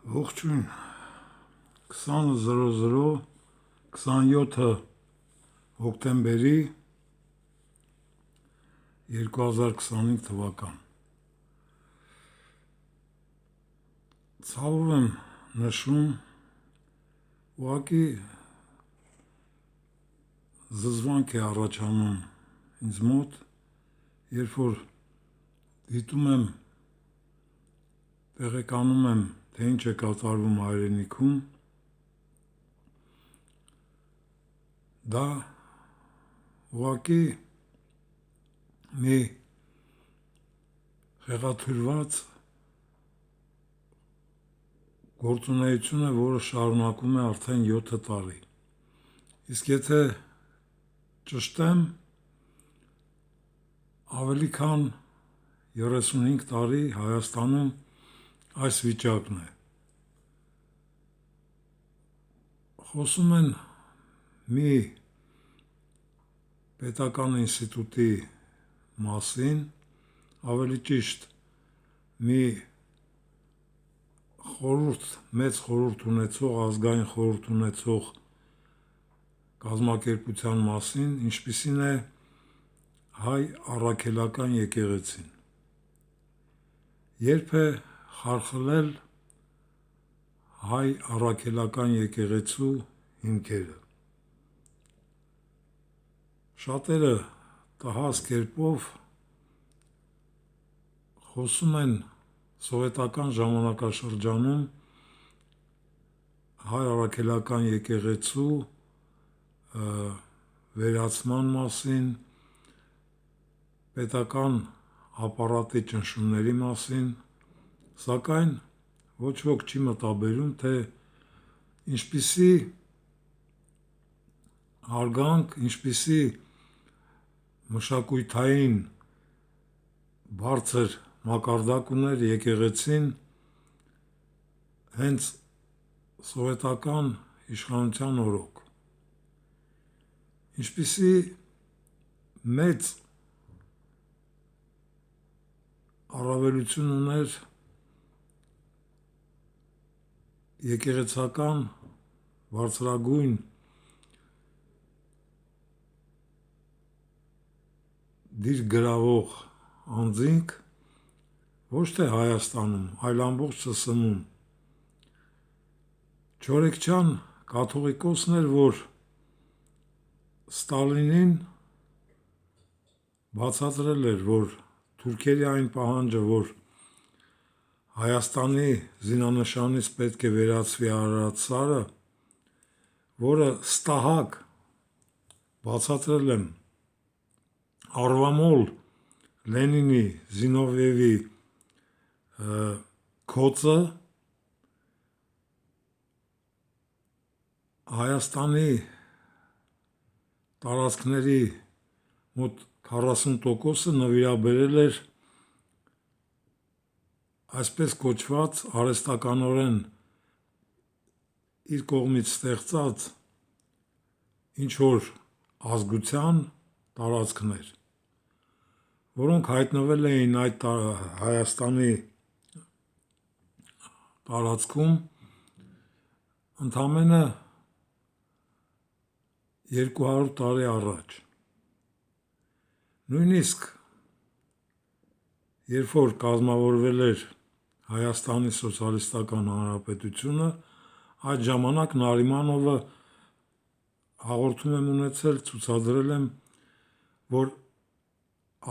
Ողջույն 20:00 27 հոկտեմբերի 2025 թվական ցավով եմ նշում ուղղակի զզվանք է առաջանում ինձ մոտ, երբ որ դիտում եմ, տեղեկանում եմ, թե ինչ է կատարվում հայրենիքում, դա ուղղակի մի խեղաթյուրված գործունեություն է, որը շարունակվում է արդեն 7 տարի։ Իսկ եթե ճշտեմ, ավելի քան 35 տարի Հայաստանում այս վիճակն է։ Խոսում են մի պետական ինստիտուտի մասին, ավելի ճիշտ մի մեծ խորհուրդ ունեցող, ազգային խորհուրդ ունեցող կազմակերպության մասին, ինչպիսին է Հայ առաքելական եկեղեցին։ Երբ է խարխլել Հայ առաքելական եկեղեցու հիմքերը։ Շատերը տհաս կերպով խոսում են սովետական ժամանակաշրջանում Հայ առաքելական եկեղեցու վերացման մասին, պետական ապարատի ճնշումների մասին, սակայն ոչ ոք չի մտաբերում, թե ինչպիսի հարգանք, ինչպիսի մշակութային բարձր մակարդակ ուներ եկեղեցին հենց սովետական իշխանության օրոք, ինչպիսի մեծ առավելություն ուներ եկեղեցական բարձրագույն դիր գրավող անձինք, ոչ թե Հայաստանում, այլ ամբողջ ՍՍՍՐ-ում։ Չորեքչյան կաթողիկոսն էր, որ Ստալինին բացատրել էր, որ թուրքերի այն պահանջը, որ Հայաստանի զինանշանից պետք է վերացվի Արարատ սարը, որը ստահակ բացատրել եմ Արվամոլ Լենինի Զինովիևի քոցը Հայաստանի տարածքների մոտ 40%-ը նվիրաբերել էր այսպես կոչված արհեստականորեն իր կողմից ստեղծած ինչ-որ ազգության տարածքներ, որոնք հայտնվել էին այդ Հայաստանի տարածքում ընդամենը 200 տարի առաջ։ Նույնիսկ երբ որ կազմավորվել էր Հայաստանի Սոցիալիստական Հանրապետությունը, այդ ժամանակ Նարիմանովը հաղորդում եմ ունեցել, ցուցադրել եմ, որ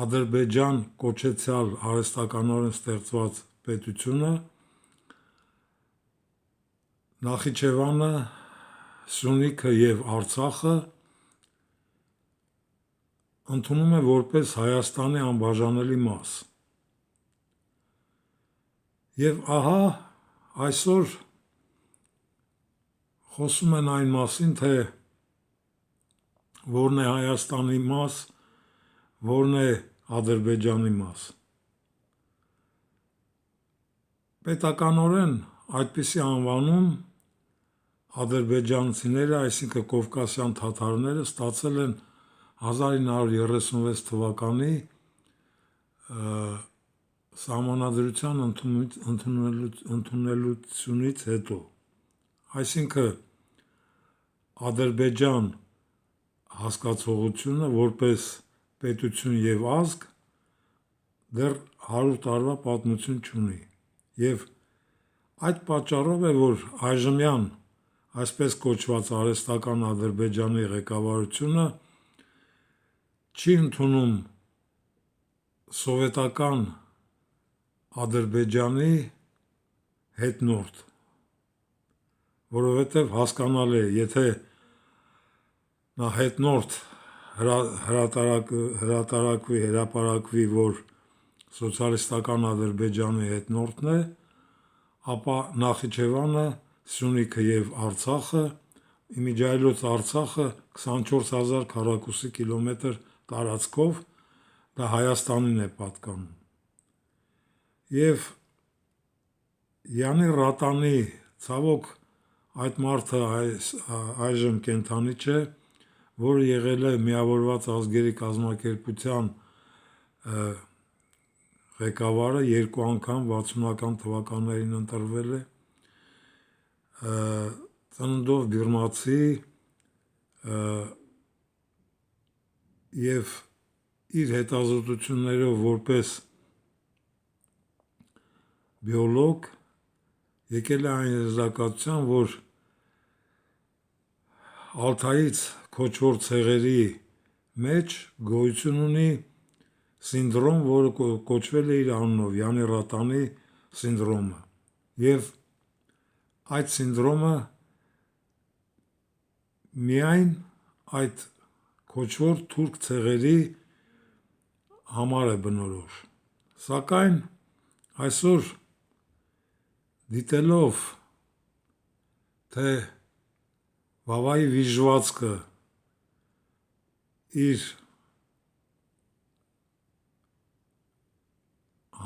Ադրբեջան կոչեցյալ արհեստականորեն ստեղծված պետությունը Նախիջևանը, Սյունիքը և Արցախը ընդունում է որպես Հայաստանի անբաժանելի մաս։ Եվ ահա այսօր խոսում են այն մասին, թե որն է Հայաստանի մաս, որն է Ադրբեջանի մաս։ Պետականորեն այդպիսի անվանում ադրբեջանցիները, այսինքն կովկասյան թաթարները ստացել են 1936 թվականի սահմանադրության ընդունելությունից հետո, այսինքն Ադրբեջան հասկացողությունը որպես պետություն եւ ազգ դեռ 100 տարվա պատմություն չունի եւ այդ պատճառով է որ այժմյան այսպես կոչված արհեստական Ադրբեջանի ղեկավարությունը չի ընդունում սովետական Ադրբեջանի հետնորդ, որովհետև հասկանալի է, եթե նա հետնորդ հրապարակվի, որ սոցիալիստական Ադրբեջանի հետնորդն է, ապա Նախիջևանը, Սյունիքը եւ Արցախը, իմիջիայլոց Արցախը 24000 քառակուսի կիլոմետր տարածքով դա Հայաստանին է պատկանում։ Եվ Յանի Ռատանի ցավոք այդ մարդը այժմ կենթանի չէ, որը եղել է Միավորված ազգերի կազմակերպության ղեկավարը 2 անգամ 60-ական թվականներին ընտրվել է, ծննդով բիրմացի եւ իր հետազոտություններով որպես բիոլոգ եկել է այն եզրակացության, որ Ալթայից քոչվոր ցեղերի մեջ գոյություն ունի սինդրոմ, որը կոչվել է իր անունով Յանի Ռատանի սինդրոմը, եւ այդ սինդրոմը միայն այդ քոչվոր թուրք ցեղերի համար է բնորոշ, սակայն այսօր դիտելով թե Վավայի վիժվածքը իր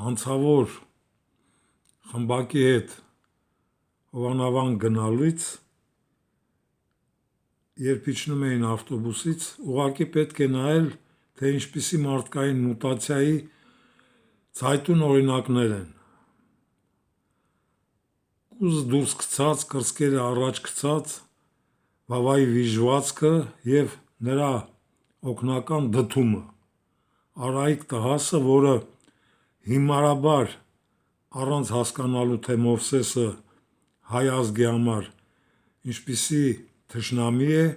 հանցավոր խմբակի հետ Հովանավան գնալուց, երբ իջնում էին ավտոբուսից, ուղղակի պետք է նայել, թե ինչպիսի մարդկային մուտացիայի ցայտուն օրինակներ են։ Կուզ դուրս գցած, կրծքերը առաջ գցած, Վավայի վիժվածքը եւ նրա օգնական դդումը, Արայիկ տղասը, որը հիմարաբար առանց հասկանալու թե Մովսեսը հայ ազգի համար ինչպիսի թշնամի է,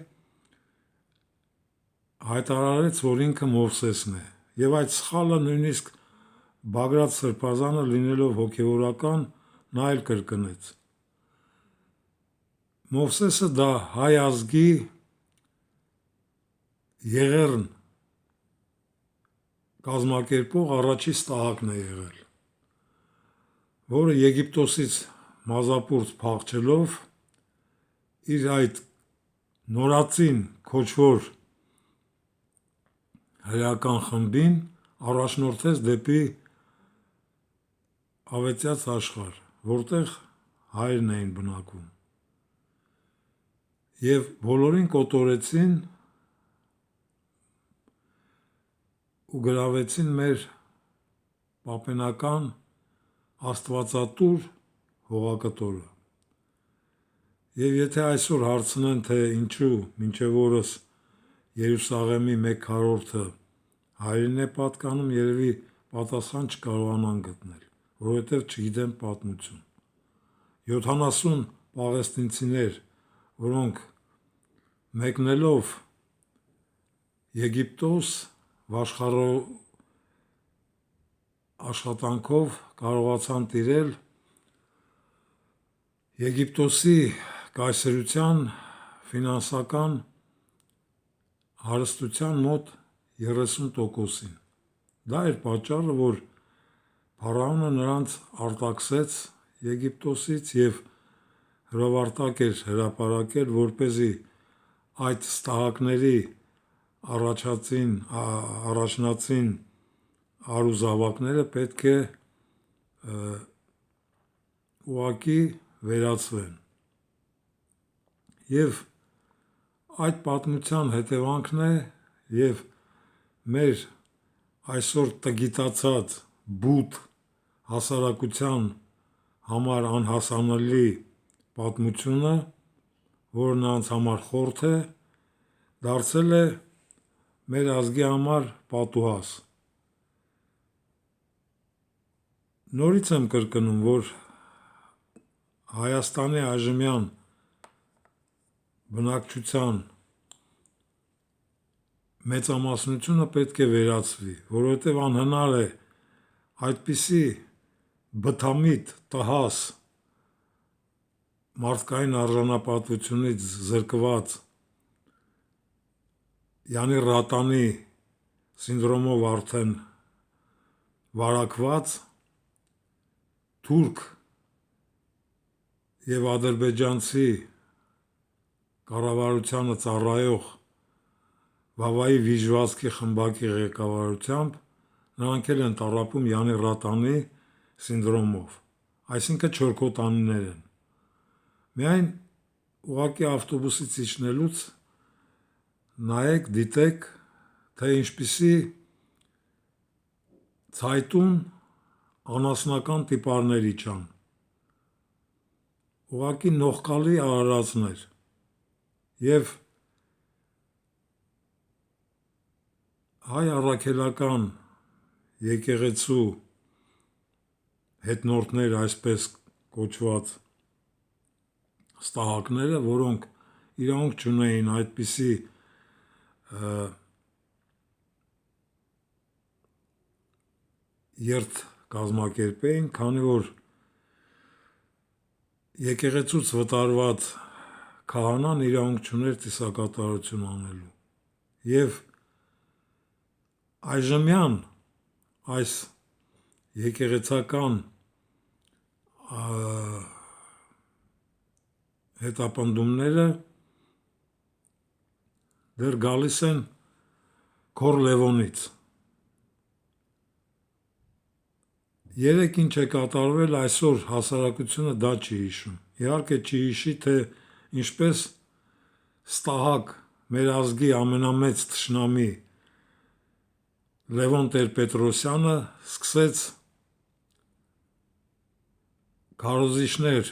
հայտարարեց, որ ինքը Մովսեսն է, եւ այդ սխալը նույնիսկ Բագրատ Սրբազանը լինելով հոգեվորական, նա էլ կրկնեց։ Մովսեսը դա հայ ազգի եղերն կազմակերպող առաջի ստահակն է եղել, որը Եգիպտոսից մազապուրծ փախչելով իր այդ նորածին քոչվոր հրեական խմբին առաջնորդեց դեպի ավետյաց աշխարհ, որտեղ հայրն էին բնակվում, եւ բոլորին կոտորեցին ու գրավեցին մեր պապենական աստվածատուր հողակտորը։ Եվ եթե այսօր հարցնեն, թե ինչու մինչև օրս Երուսաղեմի 1/4-ը հայրին է պատկանում, երևի պատասխան չկարողանան գտնել, որովհետև չգիտեն պատմություն։ 70 պաղեստինցիներ, որոնք մեկնելով Եգիպտոս աշխատանքով կարողացան տիրել Եգիպտոսի կայսրության ֆինանսական հարստության մոտ 30%-ին։ Դա էր պատճառը, որ փարավոնը նրանց արտաքսեց Եգիպտոսից եւ հրովարտակ էր հրապարակել, որպեսզի այդ ստահակների առաջնածին արուզավակները պետք է ուղղակի վերացվեն։ Եվ այդ պատմության հետևանքն է եւ մեր այսօր տգիտացած բութ հասարակության համար անհասանելի պատմությունը, որը նրանց համար խորթ է, դարձել է մեր ազգի համար պատուհաս։ Նորից եմ կրկնում, որ Հայաստանի այժմյան բնակչության մեծամասնությունը պետք է վերացվի, որովհետև անհնար է այդպիսի բթամիտ, տհաս, մարդկային արժանապատվությունից զրկված, յանի ռատանի սինդրոմով արդեն վարակված թուրք և ադրբեջանցի կառավարությանը ծառայող Վավայի Վիժվացքի խմբակի ղեկավարությամբ նրանք էլ են տառապում յանի ռատանի սինդրոմով, այսինքն չորքոտանիներ են։ Միայն ուղղակի ավտոբուսից իջնելուց նայեք, դիտեք, թե ինչպիսի ցայտուն անասնական տիպարներ իջան, ուղղակի նողկալի արարածներ, և հայ առաքելական եկեղեցու հետնորդներ, այսպես կոչված ստահակները, որոնք իրավունք չունեին այդպիսի երթ կազմակերպեին, քանի որ եկեղեցուց վտարված քահանան իրավունք չուներ ծիսակատարություն անելու, և այժմյան այս եկեղեցական հետապնդումները դեռ գալիս են Քոռ Լևոնից։ Երեկ ինչ է կատարվել, այսօր հասարակությունը դա չի հիշում, իհարկե չի հիշի, թե ինչպես ստահակ մեր ազգի ամենամեծ թշնամի Լևոն Տեր-Պետրոսյանը սկսեց քարոզիչներ,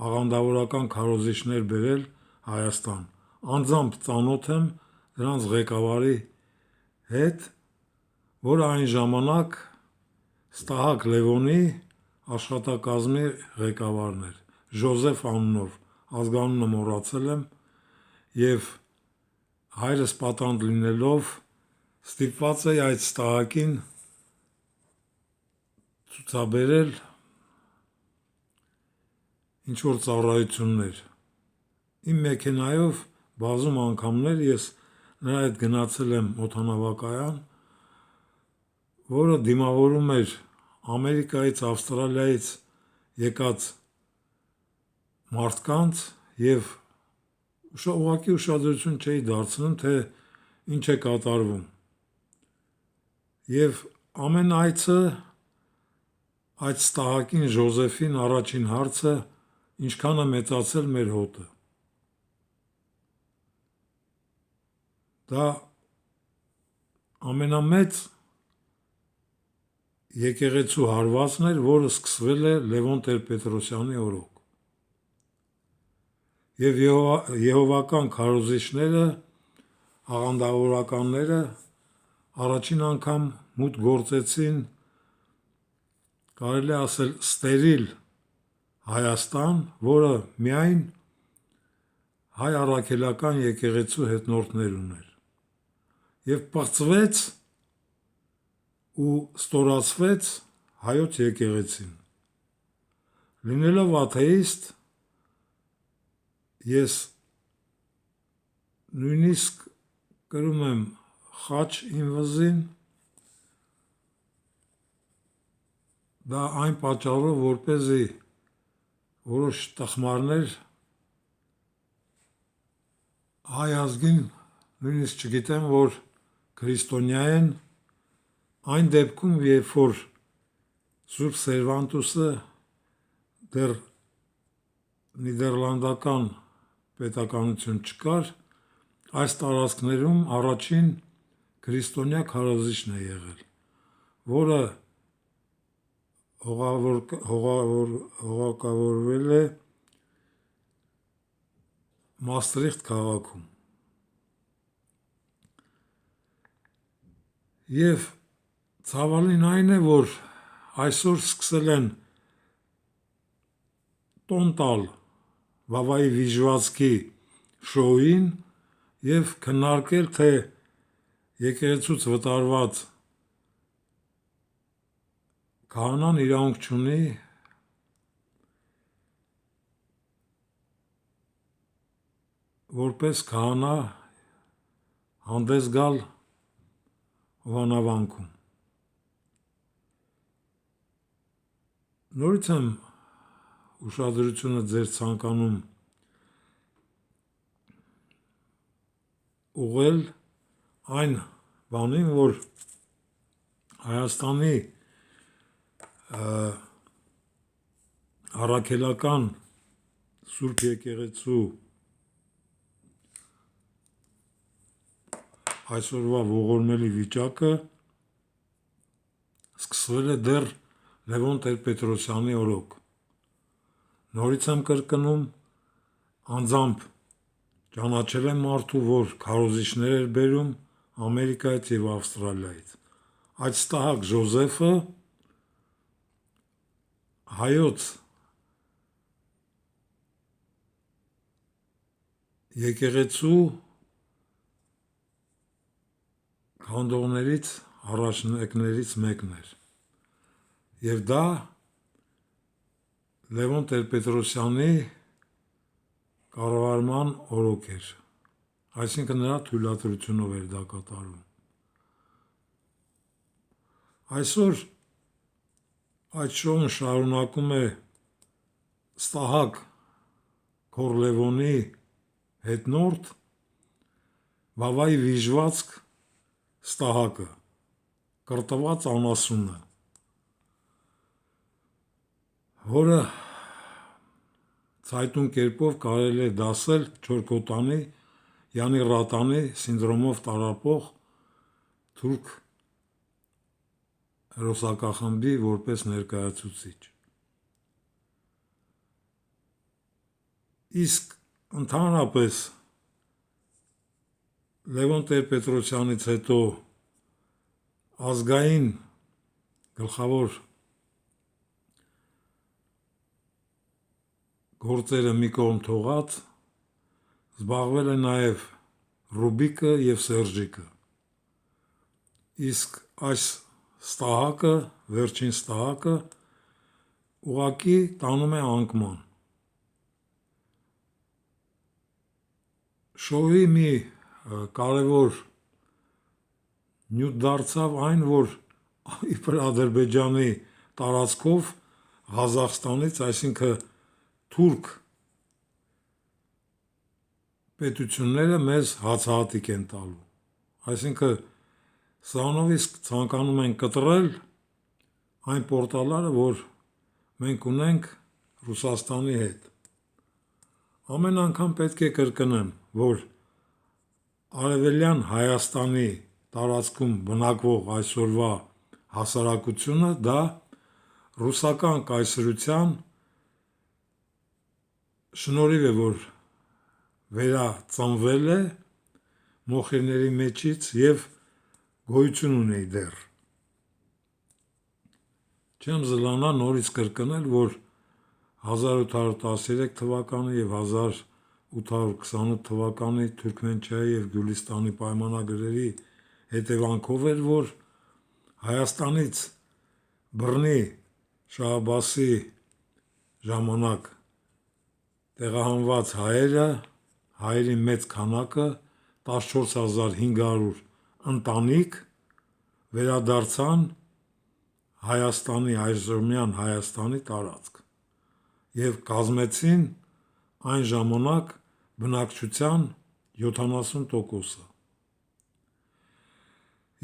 աղանդավորական քարոզիչներ բերել Հայաստան, անձամբ ծանոթ եմ դրանց ղեկավարի հետ, որը այն ժամանակ ստահակ Լևոնի աշխատակազմի ղեկավարն էր, Ժոզեֆ անունով, ազգանունը մոռացել եմ, և հայրս պատանդ լինելով ստիպված էի այդ ստահակին ցուցաբերել ինչ-որ ծառայություններ։ Իմ մեքենայով բազում անգամներ ես նրա հետ գնացել եմ օդանավակայան, որը դիմավորում էր Ամերիկայից, Ավստրալիայից եկած մարդկանց և ուղղակի ուշադրություն չէի դարձնում, թե ինչ է կատարվում։ Եվ ամեն այցը այդ ստահակին Ժոզեֆին առաջին հարցը ինչքան է մեծացել մեր հոտը։ Դա ամենամեծ եկեղեցու հարվածն էր, որը սկսվել է Լևոն Տեր-Պետրոսյանի օրոք։ Եվ եհովական քարոզիչները, աղանդավորականները առաջին անգամ մուտք գործեցին, կարելի ասել, ստերիլ Հայաստան, որը միայն հայ առաքելական եկեղեցու հետնորդներ ուներ, և պղծվեց ու ստորացվեց հայոց եկեղեցին։ Լինելով աթեիստ, ես նույնիսկ կրում եմ խաչ իմ վզին, դա այն պատճառով, որպեսզի որոշ տխմարներ հայ ազգին նույնիսկ չգիտեն, որ քրիստոնյա են, այն դեպքում, երբ որ Սուրբ Սերվանտուսը դեռ նիդերլանդական պետականություն չկար, այս տարածքներում առաջին քրիստոնյա քարոզիչն է եղել, որը հողակավորվել է Մաստրիխտ քաղաքում։ Եվ ցավալին այն է, որ այսօր սկսել են տոն տալ Վավայի Վիժվածքի շոուին եւ քննարկել, թե եկեղեցուց վտարված քահանան իրավունք չունի որպես քահանա հանդես գալ հովանավանքում։ Նորից եմ ուշադրությունը ձեր ցանկանում ուղղել այն բանին, որ Հայաստանի առաքելական Սուրբ եկեղեցու այսօրվա ողորմելի վիճակը սկսվել է դեռ Լևոն Տեր-Պետրոսյանի օրոք։ Նորից եմ կրկնում, անձամբ ճանաչել եմ մարդու, որ քարոզիչներ էր բերում Ամերիկայից եւ Ավստրալիայից։ Այդ Ստահակ Ժոզեֆը հայոց եկեղեցու քանդողներից առաջնակներից մեկն էր։ Եվ դա Լևոն Տեր-Պետրոսյանի կառավարման օրոք էր, այսինքն նրա թույլատրությունով էր դա կատարվում։ Այսօր այդ շոուն շարունակում է Ստահակ Քորլևոնի հետնորդ Վավայի Վիժվածք Ստահակը, կրտված անասունը, որը ցայտուն կերպով կարելի է դասել Չորքոտանի Յանի Ռատանի սինդրոմով տառապող թուրք հերոսակախմբի որպես ներկայացուցիչ։ Իսկ ընդհանրապես Լևոն Տեր-Պետրոսյանից հետո ազգային գլխավոր գործերը մի կողմ թողած զբաղվել է նաև Ռուբիկը եւ Սերժիկը։ Իսկ այս Ստահակը, վերջին Ստահակը ուղղակի տանում է անկման։ Շոուի մի կարևոր նյութ դարձավ այն, որ իբր Ադրբեջանի տարածքով Ղազախստանից, այսինքն թուրք պետությունները մեզ հացահատիկ են տալու։ Այսինքն սրանով իսկ ցանկանում են կտրել այն պորտալները, որ մենք ունենք Ռուսաստանի հետ։ Ամեն անգամ պետք է կրկնեմ, որ Արևելյան Հայաստանի տարածքում բնակվող այսօրվա հասարակությունը դա ռուսական կայսրության շնորհիվ է, որ վերածնվել է մոխիրների մեջից եւ գոյություն ունի դեռ։ Չեմ զլանա նորից կրկնել, որ 1813 թվականի եւ 1828 թվականի Թուրքմենչայի եւ Գյուլիստանի պայմանագրերի հետևանքով էր, որ Հայաստանից բռնի Շահ Աբբասի ժամանակ տեղահանված հայերի մեծ քանակը 14500 ընտանիք վերադարձան Հայաստանի այժմյան Հայաստանի տարածք եւ կազմեցին այն ժամանակ բնակչության 70%-ը։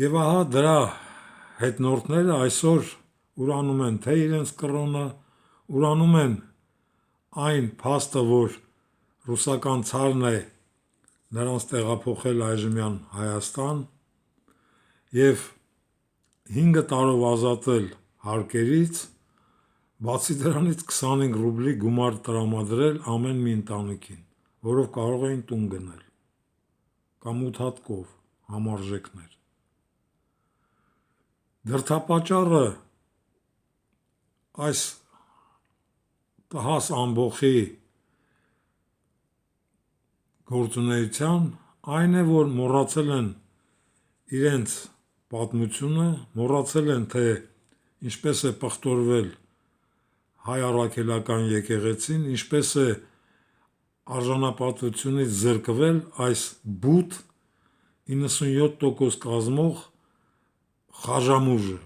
Եվ ահա դրա հետնորդները այսօր ուրանում են թե իրենց կրոնը, ուրանում են այն փաստը, որ ռուսական ցարն է նրանց տեղափոխել այժմյան Հայաստան եւ 5 տարով ազատել հարկերից, Բացի դրանից 25 ռուբլի գումար տրամադրել ամեն մի ընտանիքին, որով կարող էին տուն գնել, կամ 8 հատ կով, համարժեքներ։ Դրդապատճառը այս տհաս ամբոխի գործունեության այն է, որ մոռացել են իրենց պատմությունը, մոռացել են, թե ինչպես է պղտորվել հայ առաքելական եկեղեցին, ինչպես է արժանապատվությունից զրկվել այս բութ 97% կազմող խաժամուժը։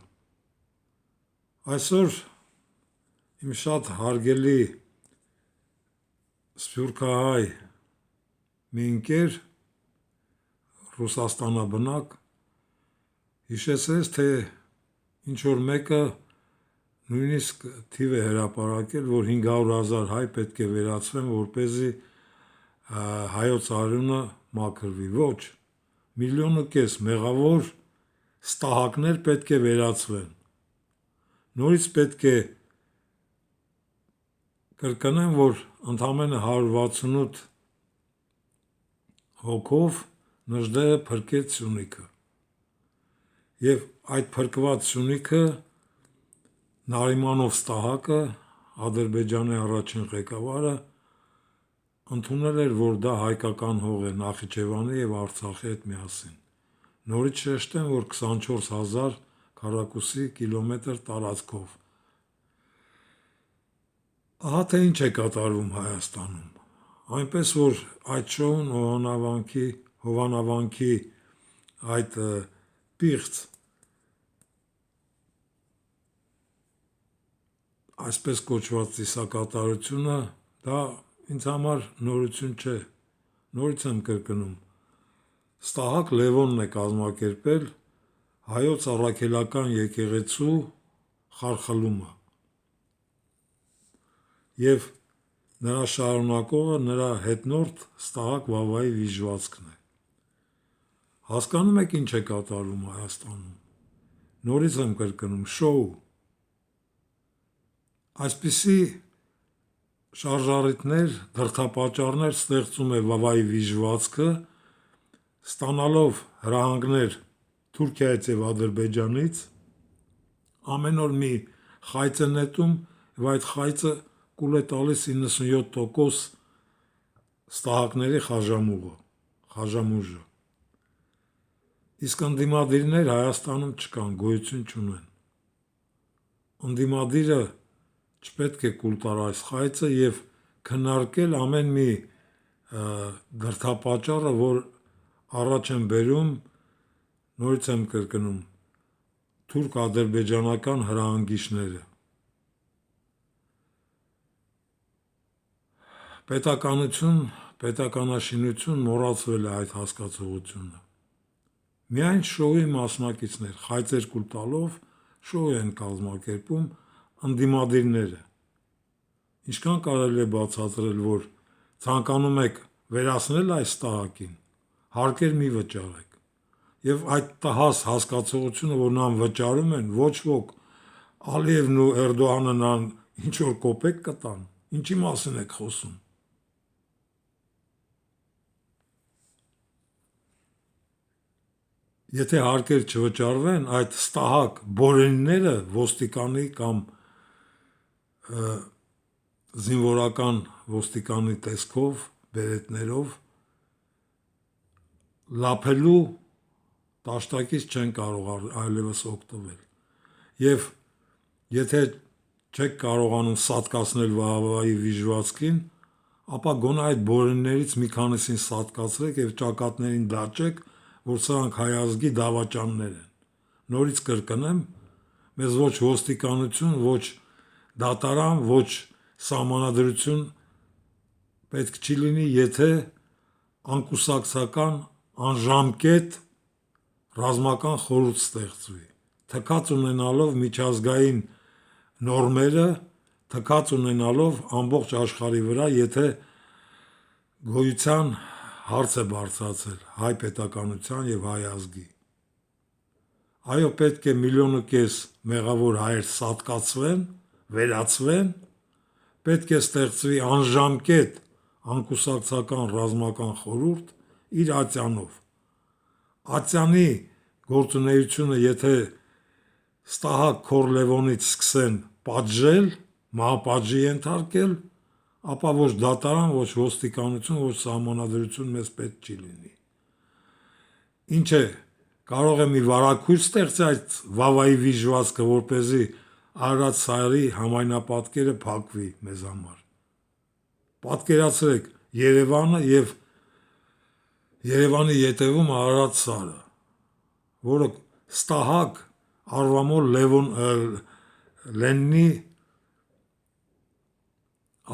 Այսօր իմ շատ հարգելի սփյուռքահայ մի ընկեր Ռուսաստանաբնակ հիշեցրեց, թե ինչ որ մեկը նույնիսկ թիվ է հրապարակել, որ 500,000 հայ պետք է վերացվեն, որպեսզի հայոց արյունը մաքրվի։ Ոչ, 1,5 միլիոն մեղավոր ստահակներ պետք է վերացվեն։ Նորից պետք է կրկնեմ, որ ընդամենը 168 հոգով Նժդեհը փրկեց Սյունիքը։ Եվ այդ փրկված Սյունիքը Նարիմանով Ստահակը, Ադրբեջանի առաջին ղեկավարը, ընդունել էր, որ դա հայկական հող է Նախիջևանի և Արցախի հետ միասին։ Նորից շեշտեմ, որ 24,000 քառակուսի կիլոմետր տարածքով։ Ահա թե ինչ է կատարվում Հայաստանում։ Այնպես որ այդ շոուն Հովանավանքի այդ պիղծ այսպես կոչված ծիսակատարությունը, դա ինձ համար նորություն չէ, նորից եմ կրկնում, Ստահակ Լևոնն է կազմակերպել հայոց առաքելական եկեղեցու խարխլումը և նրա շարունակողը նրա հետնորդ Ստահակ Վավայի վիժվածքն է։ Հասկանում եք ինչ է կատարվում Հայաստանում։ Նորից եմ կրկնում, շոու։ Այսպիսի շարժառիթներ, դրդապատճառներ ստեղծում է Վավայի վիժվածքը, ստանալով հրահանգներ Թուրքիայից և Ադրբեջանից, ամեն օր մի խայծ է նետում և այդ խայծը կուլ է տալիս 97% ստահակների խաժամուժը։ Իսկ ընդդիմադիրներ Հայաստանում չկան, գոյություն չունեն։ Ընդդիմադիրը չպետք է կուլ տար այս խայծը և քննարկել ամեն մի դրդապատճառը, որ առաջ են բերում, նորից եմ կրկնում, թուրք-ադրբեջանական հրահանգիչները։ Պետականություն, պետականաշինություն մոռացվել է այդ հասկացողությունը։ Միայն շոուի մասնակիցներ խայծեր կուլ տալով շոու են կազմակերպում ընդդիմադիրները։ Ինչքան կարելի է բացատրել, որ ցանկանում եք վերացնել այս ստահակին, հարկեր մի վճարեք։ Եվ այդ տհաս հասկացողությունը, որ նրան վճարում են, ոչ ոք Ալիևն ու Էրդողանը նրան ինչ որ կոպեկ կտան, ինչի մասին եք խոսում։ Եթե հարկեր չվճարվեն, այդ ստահակ բորենիները ոստիկանի կամ զինվորական ոստիկանի տեսքով, բերետներով լափելու տաշտակից չեն կարող այլևս օգտվել։ Եվ եթե չեք կարողանում սատկացնել Վավայի վիժվածքին, ապա գոնե այդ բորենիներից մի քանիսին սատկացրեք և ճակատներին դաջեք, որ սրանք հայ ազգի դավաճաններ են։ Նորից կրկնեմ, մեզ ոչ ոստիկանություն, ոչ դատարան, ոչ սահմանադրություն պետք չի լինի, եթե անկուսակցական, անժամկետ ռազմական խորհուրդ ստեղծվի, թքած ունենալով միջազգային նորմերը, թքած ունենալով ամբողջ աշխարհի վրա, եթե գոյության հարց է բարձրացել հայ պետականության և հայ ազգի։ Այո, պետք է 1,5 միլիոն մեղավոր հայեր սատկացվեն, վերացվեն, պետք է ստեղծվի անժամկետ անկուսակցական ռազմական խորհուրդ իր ատյանով։ Ատյանի գործունեությունը եթե Ստահակ Քորլևոնից սկսեն պատժել, մահապատժի ենթարկել, ապա ոչ դատարան, ոչ ոստիկանություն, ոչ սահմանադրություն մեզ պետք չի լինի։ Ինչ է, կարող է մի վարակույր ստեղծի այդ վավայի վիժվածքը, որպեսզի Արարատ սարի համայնապատկերը փակվի մեզ համար։ Պատկերացրեք Երևանը եւ Երևանի ետևում Արարատ սարը, որը Ստահակ Արվամոլ Լենինի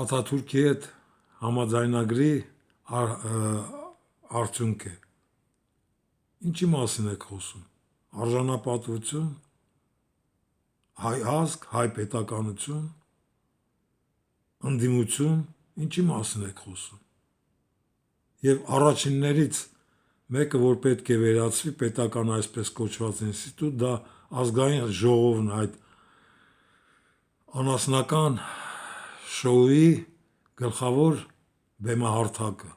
Աթաթուրքի հետ համաձայնագրի արդյունք է։ Ինչի մասին եք խոսում։ Արժանապատվություն, հայ ազգ, հայ պետականություն, ընդդիմություն, ինչի մասին եք խոսում։ Եվ առաջիններից մեկը, որ պետք է վերացվի պետական այսպես կոչված ինստիտուտ, դա ազգային ժողովն այդ անասնական շոուի գլխավոր բեմահարթակը։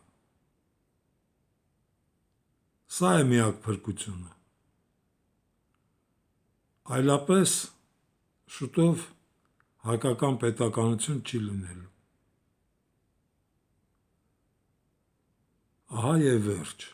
Սա է միակ փրկությունը։ Այլապես շուտով հայկական պետականություն չի լինելու։ Ահա եւ վերջ։